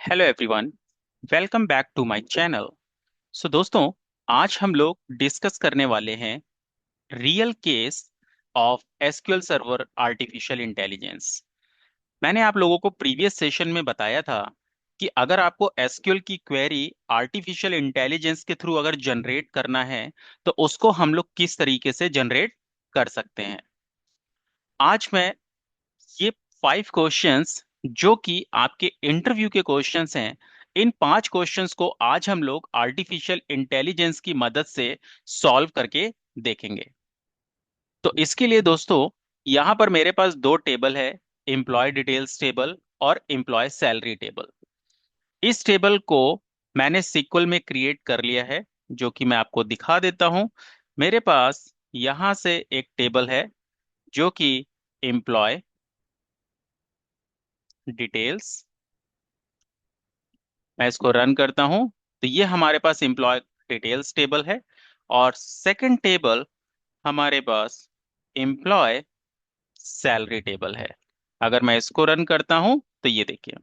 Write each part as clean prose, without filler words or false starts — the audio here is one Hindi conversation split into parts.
Hello everyone, welcome back to my channel. So दोस्तों, आज हम लोग डिस्कस करने वाले हैं real case of SQL server artificial intelligence. मैंने आप लोगों को प्रीवियस सेशन में बताया था कि अगर आपको एसक्यूएल की क्वेरी आर्टिफिशियल इंटेलिजेंस के थ्रू अगर जनरेट करना है तो उसको हम लोग किस तरीके से जनरेट कर सकते हैं। आज मैं ये 5 क्वेश्चंस जो कि आपके इंटरव्यू के क्वेश्चंस हैं, इन 5 क्वेश्चंस को आज हम लोग आर्टिफिशियल इंटेलिजेंस की मदद से सॉल्व करके देखेंगे। तो इसके लिए दोस्तों, यहाँ पर मेरे पास दो टेबल है, एम्प्लॉय डिटेल्स टेबल और एम्प्लॉय सैलरी टेबल। इस टेबल को मैंने सीक्वल में क्रिएट कर लिया है, जो कि मैं आपको दिखा देता हूं। मेरे पास यहाँ से एक टेबल है जो कि एम्प्लॉय डिटेल्स, मैं इसको रन करता हूं तो ये हमारे पास एम्प्लॉय डिटेल्स टेबल है। और सेकंड टेबल हमारे पास एम्प्लॉय सैलरी टेबल है। अगर मैं इसको रन करता हूं तो ये देखिए,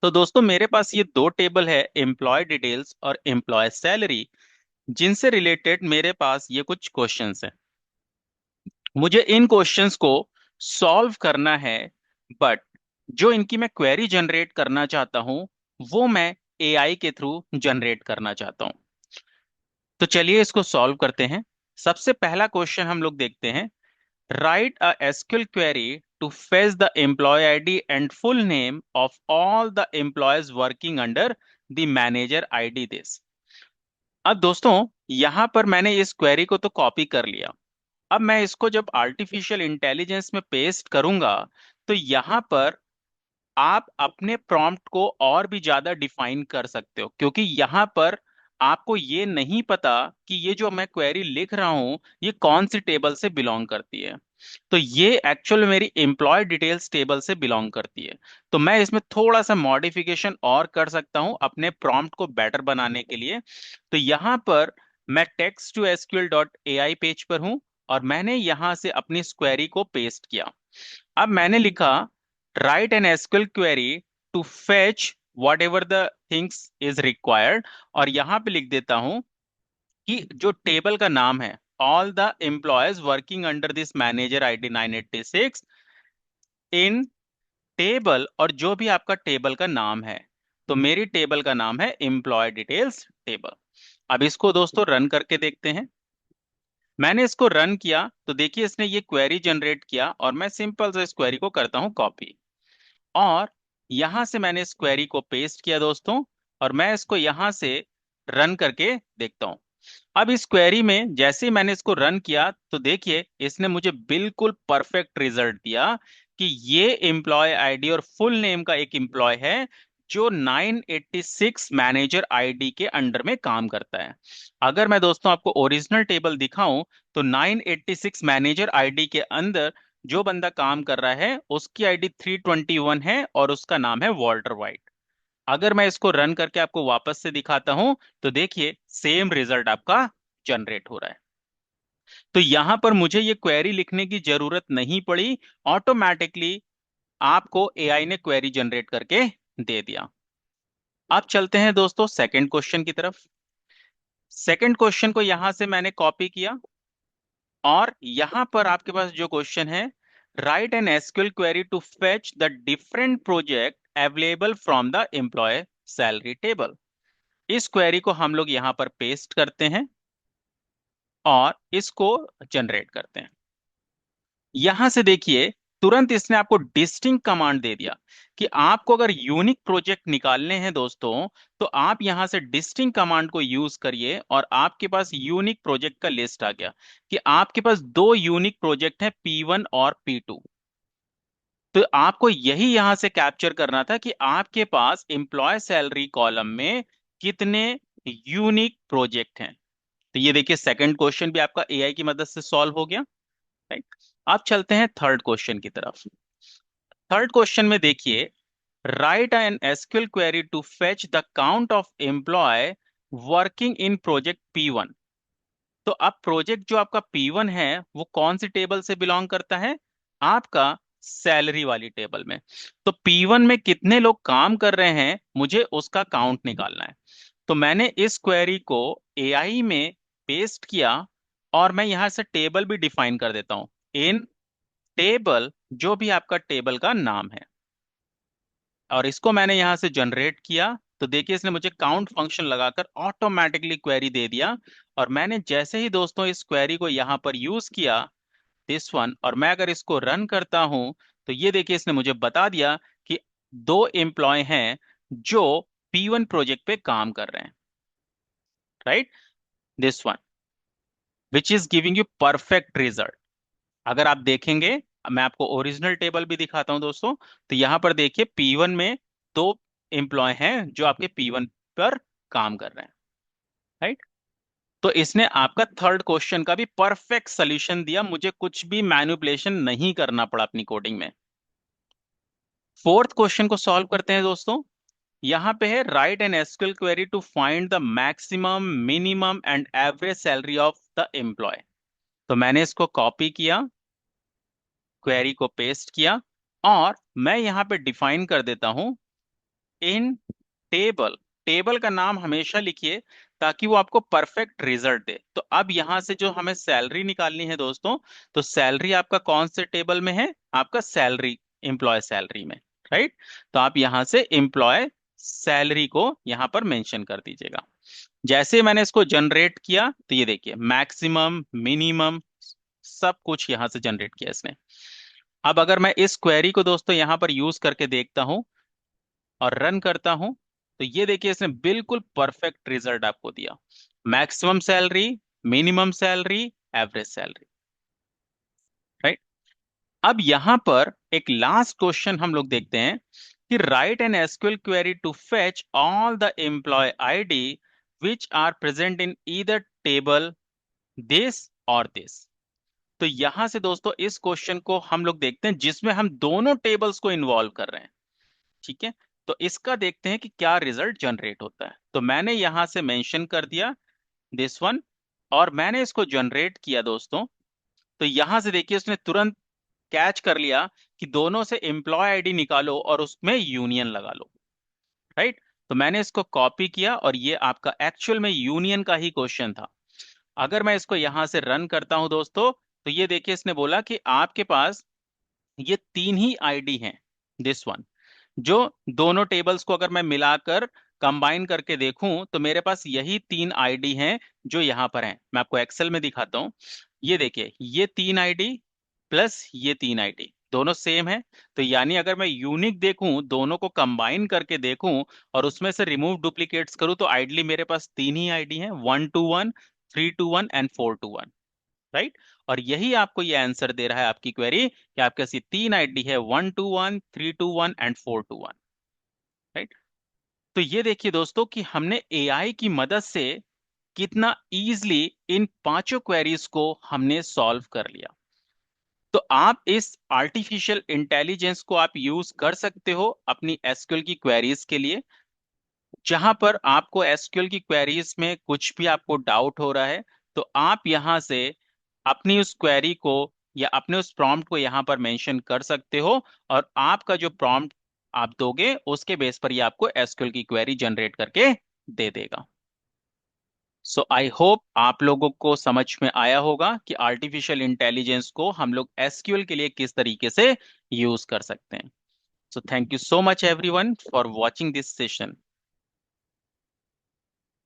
तो दोस्तों मेरे पास ये दो टेबल है, एम्प्लॉय डिटेल्स और एम्प्लॉय सैलरी, जिनसे रिलेटेड मेरे पास ये कुछ क्वेश्चंस हैं। मुझे इन क्वेश्चंस को सॉल्व करना है, बट जो इनकी मैं क्वेरी जनरेट करना चाहता हूं वो मैं एआई के थ्रू जनरेट करना चाहता हूं। तो चलिए इसको सॉल्व करते हैं। सबसे पहला क्वेश्चन हम लोग देखते हैं। Write a SQL query to fetch the employee ID and full name of all the employees working under the manager ID this. अब दोस्तों, यहां पर मैंने इस क्वेरी को तो कॉपी कर लिया। अब मैं इसको जब आर्टिफिशियल इंटेलिजेंस में पेस्ट करूंगा तो यहां पर आप अपने प्रॉम्प्ट को और भी ज्यादा डिफाइन कर सकते हो, क्योंकि यहाँ पर आपको ये नहीं पता कि ये जो मैं क्वेरी लिख रहा हूँ ये कौन सी टेबल से बिलोंग करती है। तो ये एक्चुअल मेरी एम्प्लॉय डिटेल्स टेबल से बिलोंग करती है। तो मैं इसमें थोड़ा सा मॉडिफिकेशन और कर सकता हूँ अपने प्रॉम्प्ट को बेटर बनाने के लिए। तो यहाँ पर मैं text to SQL dot A I page पर हूँ और मैंने यहाँ से अपनी इस क्वेरी को पेस्ट किया। अब मैंने लिखा write an SQL query to fetch whatever the things is required, और यहां पे लिख देता हूं कि जो टेबल का नाम है all the employees working under this manager ID 986 in table, और जो भी आपका टेबल का नाम है। तो मेरी टेबल का नाम है एम्प्लॉय डिटेल्स टेबल। अब इसको दोस्तों रन करके देखते हैं। मैंने इसको रन किया तो देखिए इसने ये क्वेरी जनरेट किया, और मैं सिंपल से इस क्वेरी को करता हूं कॉपी, और यहां से मैंने इस क्वेरी को पेस्ट किया दोस्तों, और मैं इसको यहां से रन करके देखता हूं। अब इस क्वेरी में जैसे ही मैंने इसको रन किया तो देखिए इसने मुझे बिल्कुल परफेक्ट रिजल्ट दिया कि ये एम्प्लॉय आईडी और फुल नेम का एक एम्प्लॉय है जो 986 मैनेजर आईडी के अंडर में काम करता है। अगर मैं दोस्तों आपको ओरिजिनल टेबल दिखाऊं तो 986 मैनेजर आईडी के अंदर जो बंदा काम कर रहा है उसकी आईडी 321 है और उसका नाम है वॉल्टर वाइट। अगर मैं इसको रन करके आपको वापस से दिखाता हूं तो देखिए सेम रिजल्ट आपका जनरेट हो रहा है। तो यहां पर मुझे ये क्वेरी लिखने की जरूरत नहीं पड़ी, ऑटोमेटिकली आपको एआई ने क्वेरी जनरेट करके दे दिया। अब चलते हैं दोस्तों सेकंड क्वेश्चन की तरफ। सेकंड क्वेश्चन को यहां से मैंने कॉपी किया, और यहां पर आपके पास जो क्वेश्चन है, write an SQL query to fetch the different project available from the employee salary table. इस क्वेरी को हम लोग यहां पर पेस्ट करते हैं और इसको जनरेट करते हैं। यहां से देखिए तुरंत इसने आपको डिस्टिंक्ट कमांड दे दिया कि आपको अगर यूनिक प्रोजेक्ट निकालने हैं दोस्तों तो आप यहां से डिस्टिंक्ट कमांड को यूज करिए, और आपके पास यूनिक प्रोजेक्ट का लिस्ट आ गया कि आपके पास दो यूनिक प्रोजेक्ट हैं, P1 और P2। तो आपको यही यहां से कैप्चर करना था कि आपके पास एम्प्लॉय सैलरी कॉलम में कितने यूनिक प्रोजेक्ट हैं। तो ये देखिए सेकंड क्वेश्चन भी आपका एआई की मदद से सॉल्व हो गया। राइट। अब चलते हैं थर्ड क्वेश्चन की तरफ। थर्ड क्वेश्चन में देखिए, write an SQL query to fetch the count of employee working in project P1। तो अब प्रोजेक्ट जो आपका P1 है वो कौन सी टेबल से बिलोंग करता है? आपका सैलरी वाली टेबल में। तो P1 में कितने लोग काम कर रहे हैं मुझे उसका काउंट निकालना है। तो मैंने इस क्वेरी को AI में पेस्ट किया और मैं यहां से टेबल भी डिफाइन कर देता हूं। इन टेबल, जो भी आपका टेबल का नाम है, और इसको मैंने यहां से जनरेट किया। तो देखिए इसने मुझे काउंट फंक्शन लगाकर ऑटोमेटिकली क्वेरी दे दिया। और मैंने जैसे ही दोस्तों इस क्वेरी को यहां पर यूज किया, दिस वन, और मैं अगर इसको रन करता हूं, तो ये देखिए इसने मुझे बता दिया कि दो एम्प्लॉय हैं जो P1 प्रोजेक्ट पे काम कर रहे हैं, right, this one, which is giving you perfect result. अगर आप देखेंगे, मैं आपको ओरिजिनल टेबल भी दिखाता हूं दोस्तों। तो यहां पर देखिए P1 में दो एम्प्लॉय हैं जो आपके P1 पर काम कर रहे हैं, राइट। तो इसने आपका थर्ड क्वेश्चन का भी परफेक्ट सोल्यूशन दिया, मुझे कुछ भी मैनिपुलेशन नहीं करना पड़ा अपनी कोडिंग में। फोर्थ क्वेश्चन को सॉल्व करते हैं दोस्तों। यहां पे है write an SQL query to find the maximum minimum and average salary of the employee. तो मैंने इसको कॉपी किया, क्वेरी को पेस्ट किया, और मैं यहां पे डिफाइन कर देता हूं इन टेबल। टेबल का नाम हमेशा लिखिए ताकि वो आपको परफेक्ट रिजल्ट दे। तो अब यहां से जो हमें सैलरी निकालनी है दोस्तों, तो सैलरी आपका कौन से टेबल में है, आपका सैलरी, एम्प्लॉय सैलरी में, राइट। तो आप यहां से एम्प्लॉय सैलरी को यहां पर मेंशन कर दीजिएगा। जैसे मैंने इसको जनरेट किया, तो ये देखिए मैक्सिमम, मिनिमम, सब कुछ यहां से जनरेट किया इसने। अब अगर मैं इस क्वेरी को दोस्तों यहां पर यूज करके देखता हूं और रन करता हूं, तो ये देखिए इसने बिल्कुल परफेक्ट रिजल्ट आपको दिया। Maximum salary, minimum salary, average salary, right. अब यहां पर एक लास्ट क्वेश्चन हम लोग देखते हैं कि write an SQL query to fetch all the employee ID which are present in either table this और दिस। तो यहां से दोस्तों इस क्वेश्चन को हम लोग देखते हैं जिसमें हम दोनों टेबल्स को इन्वॉल्व कर रहे हैं, ठीक है। तो इसका देखते हैं कि क्या रिजल्ट जनरेट होता है। तो मैंने यहां से मेंशन कर दिया दिस वन, और मैंने इसको जनरेट किया दोस्तों। तो यहां से देखिए उसने तुरंत कैच कर लिया कि दोनों से एम्प्लॉय आईडी निकालो और उसमें यूनियन लगा लो, राइट। तो मैंने इसको कॉपी किया और ये आपका एक्चुअल में यूनियन का ही क्वेश्चन था। अगर मैं इसको यहां से रन करता हूं दोस्तों, तो ये देखिए इसने बोला कि आपके पास ये तीन ही आईडी हैं, दिस वन। जो दोनों टेबल्स को अगर मैं मिलाकर कंबाइन करके देखूं, तो मेरे पास यही तीन आईडी हैं जो यहां पर हैं। मैं आपको एक्सेल में दिखाता हूं। ये देखिए ये तीन आईडी प्लस ये तीन आईडी दोनों सेम है। तो यानी अगर मैं यूनिक देखूं, दोनों को कंबाइन करके देखूं और उसमें से रिमूव डुप्लीकेट्स करूं, तो आइडली मेरे पास तीन ही आईडी हैं, 1 to 1, 3 to 1 and 4 to 1, right. और यही आपको ये आंसर दे रहा है आपकी क्वेरी कि आपके पास ये तीन आईडी है, 1 to 1, 3 to 1 and 4 to 1, right. तो ये देखिए दोस्तों कि हमने एआई की मदद से कितना इजीली इन पांचों क्वेरीज को हमने सॉल्व कर लिया। तो आप इस आर्टिफिशियल इंटेलिजेंस को आप यूज कर सकते हो अपनी एसक्यूएल की क्वेरीज के लिए। जहां पर आपको एसक्यूएल की क्वेरीज में कुछ भी आपको डाउट हो रहा है, तो आप यहां से अपनी उस क्वेरी को या अपने उस प्रॉम्प्ट को यहां पर मेंशन कर सकते हो, और आपका जो प्रॉम्प्ट आप दोगे उसके बेस पर ये आपको एसक्यूएल की क्वेरी जनरेट करके दे देगा। सो आई होप आप लोगों को समझ में आया होगा कि आर्टिफिशियल इंटेलिजेंस को हम लोग एसक्यूएल के लिए किस तरीके से यूज कर सकते हैं। So thank you so much everyone for watching this session.